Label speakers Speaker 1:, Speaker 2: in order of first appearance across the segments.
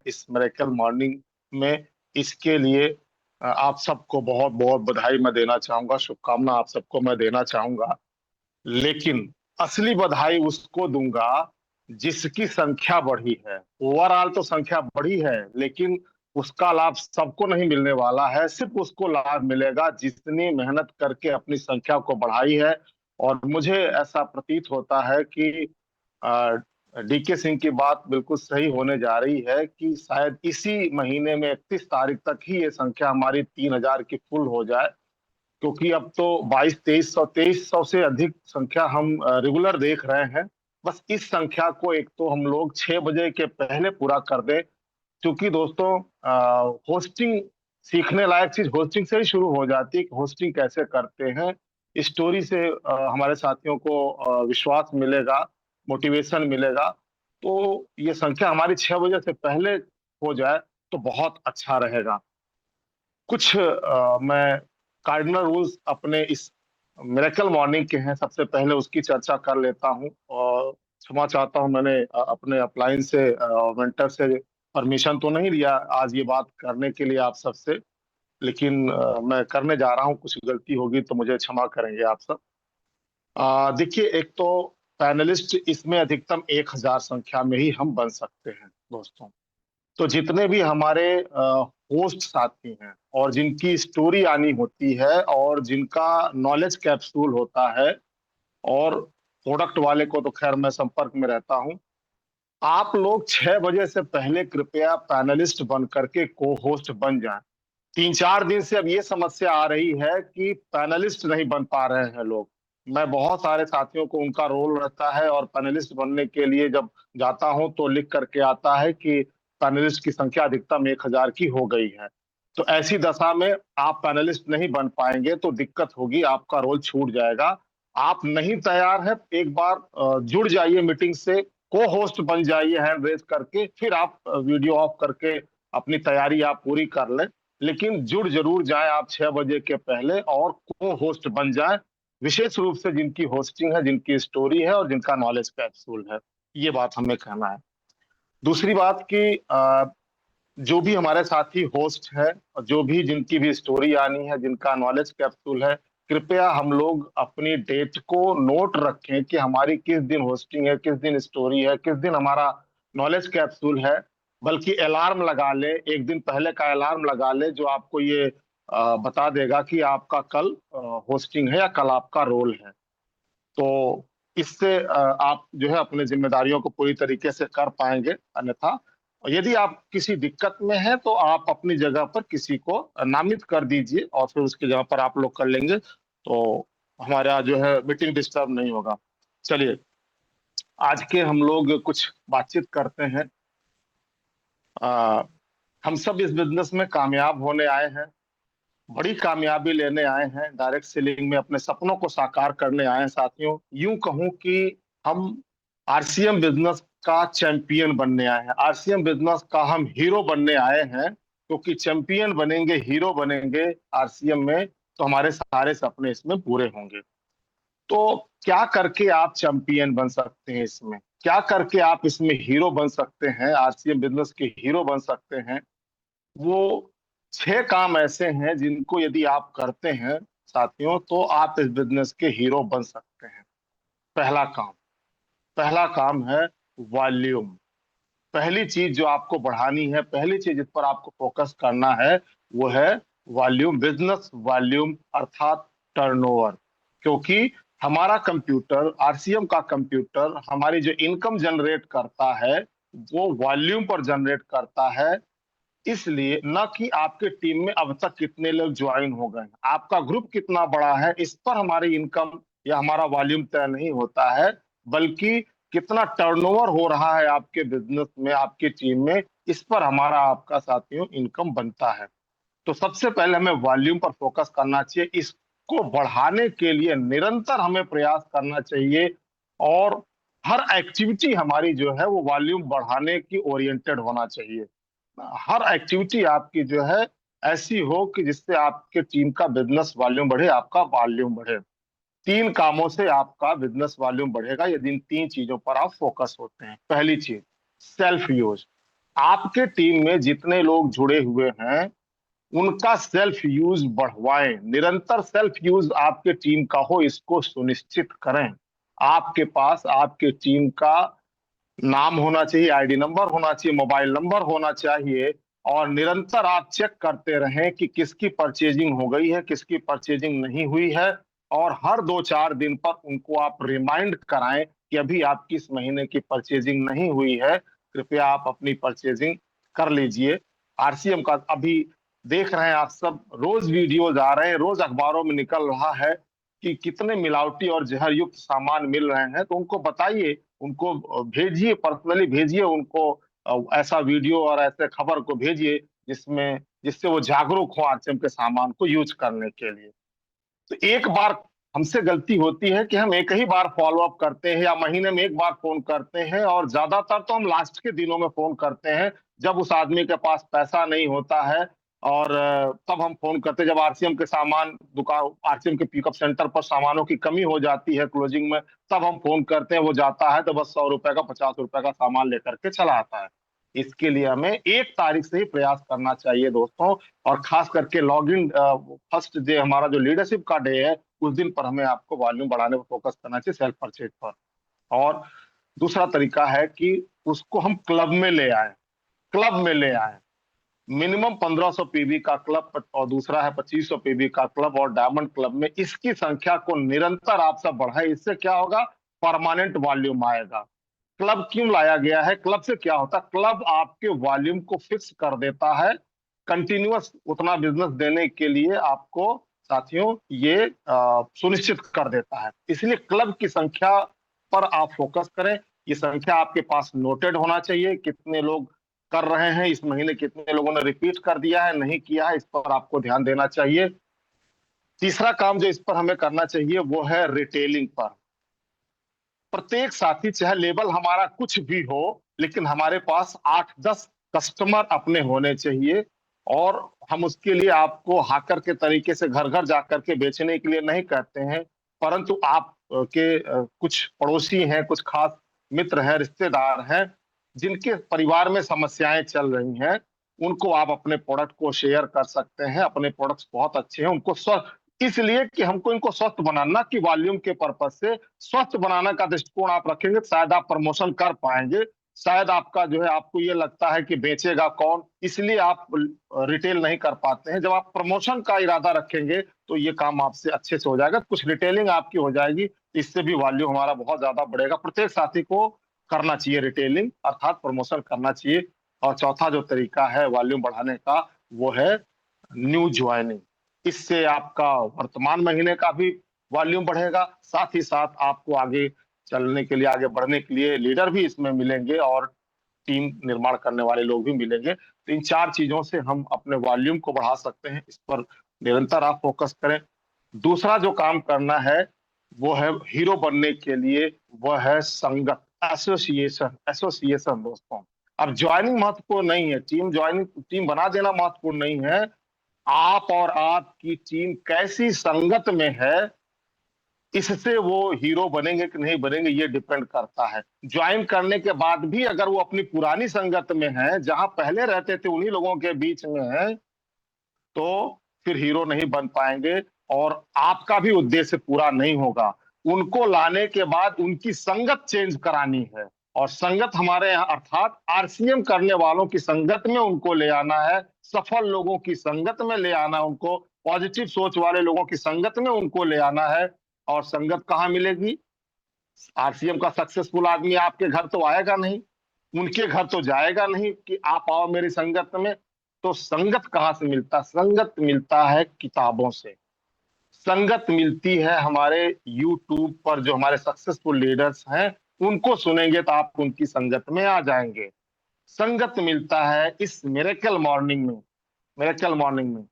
Speaker 1: इस miracle morning में। इसके लिए आप सबको बहुत बहुत बधाई मैं देना चाहूंगा, शुभकामना आप सबको मैं देना चाहूंगा। लेकिन असली बधाई उसको दूंगा जिसकी संख्या बढ़ी है। ओवरऑल तो संख्या बढ़ी है, लेकिन उसका लाभ सबको नहीं मिलने वाला है। सिर्फ उसको लाभ मिलेगा जिसने मेहनत करके अपनी संख्या को बढ़ाई है। और मुझे ऐसा प्रतीत होता है कि डीके सिंह की बात बिल्कुल सही होने जा रही है कि शायद इसी महीने में 31 तारीख तक ही ये संख्या हमारी 3,000 की फुल हो जाए। क्योंकि अब तो 2200 से अधिक संख्या हम रेगुलर देख रहे हैं। बस इस संख्या को एक तो हम लोग 6 बजे के पहले पूरा कर दें। क्योंकि दोस्तों होस्टिंग सीखने लायक चीज होस्टिंग से ही शुरू हो जाती है कि होस्टिंग कैसे करते हैं। स्टोरी से हमारे साथियों को विश्वास मिलेगा, मोटिवेशन मिलेगा। तो ये संख्या हमारी 6 बजे से पहले हो जाए तो बहुत अच्छा रहेगा। कुछ मैं कार्डिनल रूल्स अपने इस मिरेकल मॉर्निंग के हैं, सबसे पहले उसकी चर्चा कर लेता हूं। और क्षमा चाहता हूं, मैंने अपने अपलाइन से मेंटर से परमिशन तो नहीं लिया आज ये बात करने के लिए आप सबसे। लेकिन मैं करने जा रहा हूं, कुछ गलती होगी तो मुझे क्षमा करेंगे आप सब। देखिए, एक तो पैनलिस्ट इसमें अधिकतम 1,000 संख्या में ही हम बन सकते हैं दोस्तों। तो जितने भी हमारे होस्ट साथी हैं और जिनकी स्टोरी आनी होती है और जिनका नॉलेज कैप्सूल होता है, और प्रोडक्ट वाले को तो खैर मैं संपर्क में रहता हूं, आप लोग 6 बजे से पहले कृपया पैनलिस्ट बन करके को होस्ट बन जाएं। 3-4 दिन से अब ये समस्या आ रही है कि पैनलिस्ट नहीं बन पा रहे हैं लोग। मैं बहुत सारे साथियों को उनका रोल रहता है और पैनलिस्ट बनने के लिए जब जाता हूं तो लिख करके आता है कि पैनलिस्ट की संख्या अधिकतम 1,000 की हो गई है। तो ऐसी दशा में आप पैनलिस्ट नहीं बन पाएंगे तो दिक्कत होगी, आपका रोल छूट जाएगा। आप नहीं तैयार है, एक बार जुड़ जाइए मीटिंग से, को होस्ट बन जाइए हैंड रेज करके, फिर आप वीडियो ऑफ करके अपनी तैयारी आप पूरी कर लें। लेकिन जुड़ जरूर जाएं आप 6 बजे के पहले और को होस्ट बन जाएं, विशेष रूप से जिनकी होस्टिंग है, जिनकी स्टोरी है और जिनका नॉलेज कैप्सूल है। ये बात हमें कहना है। दूसरी बात कि जो भी हमारे साथी होस्ट है और जो भी जिनकी भी स्टोरी आनी है, जिनका नॉलेज कैप्सूल है, कृपया हम लोग अपनी डेट को नोट रखें कि हमारी किस दिन होस्टिंग है, किस दिन स्टोरी है, किस दिन हमारा नॉलेज कैप्सूल है। बल्कि अलार्म लगा ले, एक दिन पहले का अलार्म लगा ले जो आपको ये बता देगा कि आपका कल होस्टिंग है या कल आपका रोल है। तो इससे आप जो है अपनी जिम्मेदारियों को पूरी तरीके से कर पाएंगे। अन्यथा यदि आप किसी दिक्कत में हैं तो आप अपनी जगह पर किसी को नामित कर दीजिए और फिर उसकी जगह पर आप लोग कर लेंगे, तो हमारा जो है मीटिंग डिस्टर्ब नहीं होगा। चलिए, आज के हम लोग कुछ बातचीत करते हैं। आ, हम सब इस बिजनेस में कामयाब होने आए हैं, बड़ी कामयाबी लेने आए हैं, डायरेक्ट सेलिंग में अपने सपनों को साकार करने आए हैं साथियों। यूं कहूं कि हम आरसीएम बिजनेस का चैंपियन बनने आए हैं, आरसीएम बिजनेस का हम हीरो बनने आए हैं। क्योंकि चैंपियन बनेंगे, हीरो बनेंगे आरसीएम में, तो हमारे सारे सपने इसमें पूरे होंगे। तो क्या करके आप चैंपियन बन सकते हैं इसमें, क्या करके आप इसमें हीरो बन सकते हैं, आरसीएम बिजनेस के हीरो बन सकते हैं? वो 6 काम ऐसे हैं जिनको यदि आप करते हैं साथियों तो आप इस बिजनेस के हीरो बन सकते हैं। पहला काम, पहला काम है वॉल्यूम। पहली चीज जो आपको बढ़ानी है, पहली चीज जिस पर आपको फोकस करना है, वो है वॉल्यूम, बिजनेस वॉल्यूम अर्थात टर्नओवर। क्योंकि हमारा कंप्यूटर, आरसीएम का कंप्यूटर, हमारी जो इनकम जनरेट करता है वो वॉल्यूम पर जनरेट करता है। इसलिए न कि आपके टीम में अब तक कितने लोग ज्वाइन हो गए हैं, आपका ग्रुप कितना बड़ा है, इस पर हमारी इनकम या हमारा वॉल्यूम तय नहीं होता है। बल्कि कितना टर्नओवर हो रहा है आपके बिजनेस में, आपकी टीम में, इस पर हमारा आपका साथियों इनकम बनता है। तो सबसे पहले हमें वॉल्यूम पर फोकस करना चाहिए। इसको बढ़ाने के लिए निरंतर हमें प्रयास करना चाहिए। और हर एक्टिविटी हमारी जो है वो वॉल्यूम बढ़ाने की ओरिएंटेड होना चाहिए। हर एक्टिविटी आपकी जो है ऐसी हो कि जिससे आपके टीम का बिजनेस वॉल्यूम बढ़े, आपका वॉल्यूम बढ़े। 3 कामों से आपका बिजनेस वॉल्यूम बढ़ेगा यदि इन 3 चीजों पर आप फोकस होते हैं। पहली चीज, सेल्फ यूज। आपके टीम में जितने लोग जुड़े हुए हैं उनका सेल्फ यूज बढ़वाएं, निरंतर सेल्फ यूज आपके टीम का हो, इसको सुनिश्चित करें। आपके पास आपके टीम का नाम होना चाहिए, आईडी नंबर होना चाहिए, मोबाइल नंबर होना चाहिए, और निरंतर आप चेक करते रहें कि किसकी परचेजिंग हो गई है, किसकी परचेजिंग नहीं हुई है। और हर 2-4 दिन पर उनको आप रिमाइंड कराएं कि अभी आपकी इस महीने की परचेजिंग नहीं हुई है, कृपया आप अपनी परचेजिंग कर लीजिए। आरसीएम का अभी देख रहे हैं आप सब, रोज वीडियोज आ रहे हैं, रोज अखबारों में निकल रहा है कि कितने मिलावटी और जहर युक्त सामान मिल रहे हैं। तो उनको बताइए, उनको भेजिए, पर्सनली भेजिए उनको ऐसा वीडियो और ऐसे खबर को भेजिए जिससे वो जागरूक हो आरसीएम के सामान को यूज करने के लिए। तो एक बार हमसे गलती होती है कि हम एक ही बार फॉलो अप करते हैं या महीने में एक बार फोन करते हैं, और ज्यादातर तो हम लास्ट के दिनों में फोन करते हैं जब उस आदमी के पास पैसा नहीं होता है। और तब हम फोन करते हैं जब आरसीएम के सामान दुकान, आरसीएम के पिकअप सेंटर पर सामानों की कमी हो जाती है क्लोजिंग में, तब हम फोन करते हैं। वो जाता है तो बस 100 रुपए का 50 रुपए का सामान लेकर के चला आता है। इसके लिए हमें 1 तारीख से ही प्रयास करना चाहिए दोस्तों। और खास करके लॉग इन फर्स्ट डे, हमारा जो लीडरशिप का डे है, उस दिन पर हमें आपको वॉल्यूम बढ़ाने पर फोकस करना चाहिए, सेल्फ परचेज पर। और दूसरा तरीका है कि उसको हम क्लब में ले आए, क्लब में ले आए। मिनिमम 1500 पीवी का क्लब, और दूसरा है 2500 पीवी का क्लब, और डायमंड क्लब में इसकी संख्या को निरंतर आप सब बढ़ाए। इससे क्या होगा, परमानेंट वॉल्यूम आएगा। क्लब क्यों लाया गया है, क्लब से क्या होता है, क्लब आपके वॉल्यूम को फिक्स कर देता है, कंटिन्यूअस उतना बिजनेस देने के लिए आपको साथियों ये सुनिश्चित कर देता है। इसलिए क्लब की संख्या पर आप फोकस करें। ये संख्या आपके पास नोटेड होना चाहिए, कितने लोग कर रहे हैं इस महीने, कितने लोगों ने रिपीट कर दिया है, नहीं किया है, इस पर आपको ध्यान देना चाहिए। तीसरा काम जो इस पर हमें करना चाहिए वो है रिटेलिंग पर। प्रत्येक साथी, चाहे लेवल हमारा कुछ भी हो, लेकिन हमारे पास 8-10 कस्टमर अपने होने चाहिए। और हम उसके लिए आपको हाकर के तरीके से घर घर जाकर के बेचने के लिए नहीं कहते हैं, परंतु आप के कुछ पड़ोसी हैं, कुछ खास मित्र हैं, रिश्तेदार हैं, जिनके परिवार में समस्याएं चल रही हैं, उनको आप अपने प्रोडक्ट को शेयर कर सकते हैं। अपने प्रोडक्ट्स बहुत अच्छे हैं, उनको इसलिए कि हमको इनको स्वस्थ बनाना, कि वॉल्यूम के पर्पज से स्वस्थ बनाने का दृष्टिकोण आप रखेंगे, शायद आप प्रमोशन कर पाएंगे। शायद आपका जो है, आपको ये लगता है कि बेचेगा कौन, इसलिए आप रिटेल नहीं कर पाते हैं। जब आप प्रमोशन का इरादा रखेंगे तो ये काम आपसे अच्छे से हो जाएगा, कुछ रिटेलिंग आपकी हो जाएगी, इससे भी वॉल्यूम हमारा बहुत ज्यादा बढ़ेगा। प्रत्येक साथी को करना चाहिए रिटेलिंग, अर्थात प्रमोशन करना चाहिए। और चौथा जो तरीका है वॉल्यूम बढ़ाने का, वो है न्यू ज्वाइनिंग। इससे आपका वर्तमान महीने का भी वॉल्यूम बढ़ेगा, साथ ही साथ आपको आगे चलने के लिए, आगे बढ़ने के लिए लीडर भी इसमें मिलेंगे, और टीम निर्माण करने वाले लोग भी मिलेंगे। तो इन 4 चीजों से हम अपने वॉल्यूम को बढ़ा सकते हैं, इस पर निरंतर आप फोकस करें। दूसरा जो काम करना है वो है हीरो बनने के लिए, वो है संगत, एसोसिएशन। एसोसिएशन दोस्तों, अब ज्वाइनिंग महत्वपूर्ण नहीं है, टीम बना देना महत्वपूर्ण नहीं है, आप और आपकी टीम कैसी संगत में है, इससे वो हीरो बनेंगे कि नहीं बनेंगे ये डिपेंड करता है। ज्वाइन करने के बाद भी अगर वो अपनी पुरानी संगत में है, जहां पहले रहते थे उन्हीं लोगों के बीच में है, तो फिर हीरो नहीं बन पाएंगे, और आपका भी उद्देश्य पूरा नहीं होगा। उनको लाने के बाद उनकी संगत चेंज करानी है, और संगत हमारे यहाँ अर्थात आरसीएम करने वालों की संगत में उनको ले आना है, सफल लोगों की संगत में ले आना, उनको पॉजिटिव सोच वाले लोगों की संगत में उनको ले आना है। और संगत कहाँ मिलेगी, आरसीएम का सक्सेसफुल आदमी आपके घर तो आएगा नहीं, उनके घर तो जाएगा नहीं कि आप आओ मेरी संगत में। तो संगत कहाँ से मिलता, संगत मिलता है किताबों से, संगत मिलती है हमारे यूट्यूब पर जो हमारे सक्सेसफुल लीडर्स हैं, उनको सुनेंगे तो आप उनकी संगत में आ जाएंगे। संगत मिलता है इस मिरेकल मॉर्निंग में। मिरेकल मॉर्निंग में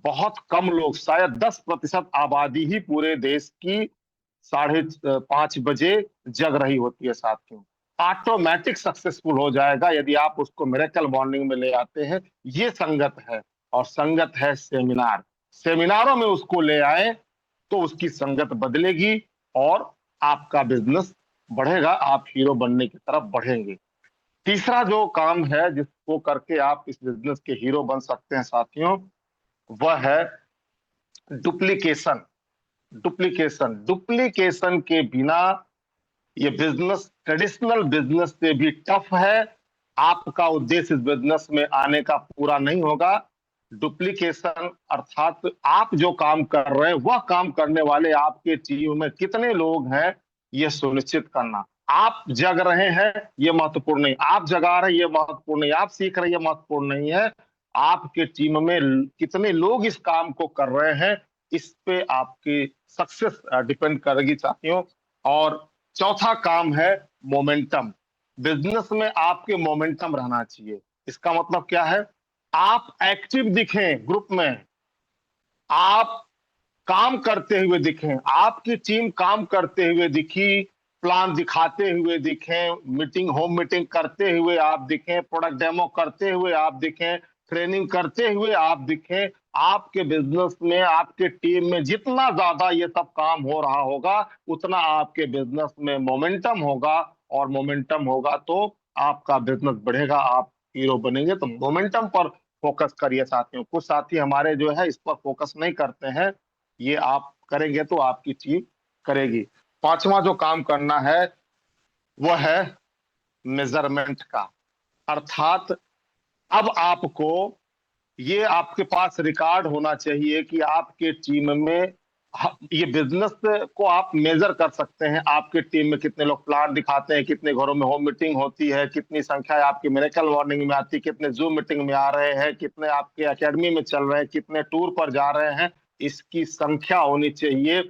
Speaker 1: बहुत कम लोग, शायद 10% आबादी ही पूरे देश की 5:30 बजे जग रही होती है साथियों। ऑटोमेटिक सक्सेसफुल हो जाएगा यदि आप उसको मिरेकल मॉर्निंग में ले आते हैं। ये संगत है, और संगत है सेमिनार। सेमिनारों में उसको ले आए तो उसकी संगत बदलेगी, और आपका बिजनेस बढ़ेगा, आप हीरो बनने की तरफ बढ़ेंगे। तीसरा जो काम है जिसको करके आप इस बिजनेस के हीरो बन सकते हैं साथियों, वह है डुप्लीकेशन। डुप्लीकेशन डुप्लीकेशन के बिना ये बिजनेस ट्रेडिशनल बिजनेस से भी टफ है। आपका उद्देश्य इस बिजनेस में आने का पूरा नहीं होगा। डुप्लीकेशन अर्थात आप जो काम कर रहे हैं वह काम करने वाले आपके टीम में कितने लोग हैं, यह सुनिश्चित करना। आप जग रहे हैं ये महत्वपूर्ण नहीं, आप जगा रहे हैं ये महत्वपूर्ण नहीं, आप सीख रहे हैं ये महत्वपूर्ण नहीं है। आपके टीम में कितने लोग इस काम को कर रहे हैं, इस पे आपकी सक्सेस डिपेंड करेगी साथियों। और चौथा काम है मोमेंटम। बिजनेस में आपके मोमेंटम रहना चाहिए। इसका मतलब क्या है? आप एक्टिव दिखें ग्रुप में, आप काम करते हुए दिखें, आपकी टीम काम करते हुए दिखी, प्लान दिखाते हुए दिखें, मीटिंग होम मीटिंग करते हुए आप दिखें, प्रोडक्ट डेमो करते हुए आप दिखें, ट्रेनिंग करते हुए आप दिखें। आपके बिजनेस में आपके टीम में जितना ज्यादा ये सब काम हो रहा होगा उतना आपके बिजनेस में मोमेंटम होगा, और मोमेंटम होगा तो आपका बिजनेस बढ़ेगा, आप हीरो बनेंगे। तो मोमेंटम पर फोकस करिए साथियों। कुछ साथी हमारे जो है इस पर फोकस नहीं करते हैं, ये आप करेंगे तो आपकी टीम करेगी। पांचवा जो काम करना है वह है मेजरमेंट का। अर्थात अब आपको ये आपके पास रिकॉर्ड होना चाहिए कि आपके टीम में ये बिजनेस को आप मेजर कर सकते हैं। आपके टीम में कितने लोग प्लान दिखाते हैं, कितने घरों में होम मीटिंग होती है, कितनी संख्या आपकी मिरेकल मॉर्निंग में आती है, कितने जूम मीटिंग में आ रहे हैं, कितने आपके एकेडमी में चल रहे हैं, कितने टूर पर जा रहे हैं। इसकी संख्या होनी चाहिए,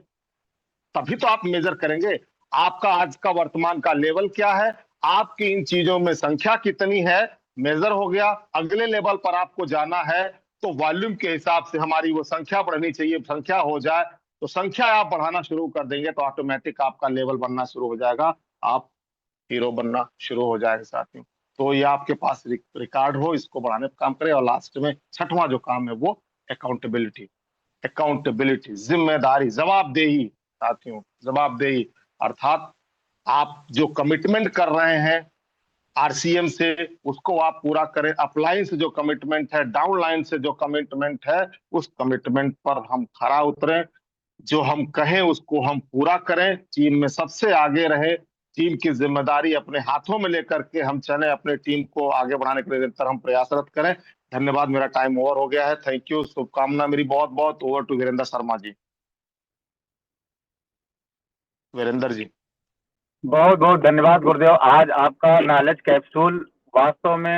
Speaker 1: तभी तो आप मेजर करेंगे। आपका आज का वर्तमान का लेवल क्या है, आपकी इन चीजों में संख्या कितनी है, मेजर हो गया। अगले लेवल पर आपको जाना है तो वॉल्यूम के हिसाब से हमारी वो संख्या बढ़नी चाहिए। संख्या हो जाए तो संख्या आप बढ़ाना शुरू कर देंगे तो ऑटोमेटिक आपका लेवल बनना शुरू हो जाएगा, आप हीरो बनना शुरू हो जाएगा साथियों। तो ये आपके पास रिकॉर्ड हो, इसको बढ़ाने का काम करें। और लास्ट में छठवां जो काम है वो अकाउंटेबिलिटी। अकाउंटेबिलिटी जिम्मेदारी, जवाबदेही साथियों, जवाबदेही। अर्थात आप जो कमिटमेंट कर रहे हैं आरसीएम से, उसको आप पूरा करें। अपलाइन से जो कमिटमेंट है, डाउनलाइन से जो कमिटमेंट है, उस कमिटमेंट पर हम खरा उतरें। जो हम कहें उसको हम पूरा करें, टीम में सबसे आगे रहे, टीम की जिम्मेदारी अपने हाथों में लेकर के हम चले, अपने टीम को आगे बढ़ाने के लिए निरंतर हम प्रयासरत करें। धन्यवाद, मेरा टाइम ओवर हो गया है। थैंक यू, शुभकामना मेरी बहुत बहुत। Over to Virendra Sharma ji. वीरेंद्र जी।
Speaker 2: बहुत बहुत धन्यवाद गुरुदेव। आज आपका नॉलेज कैप्सूल वास्तव में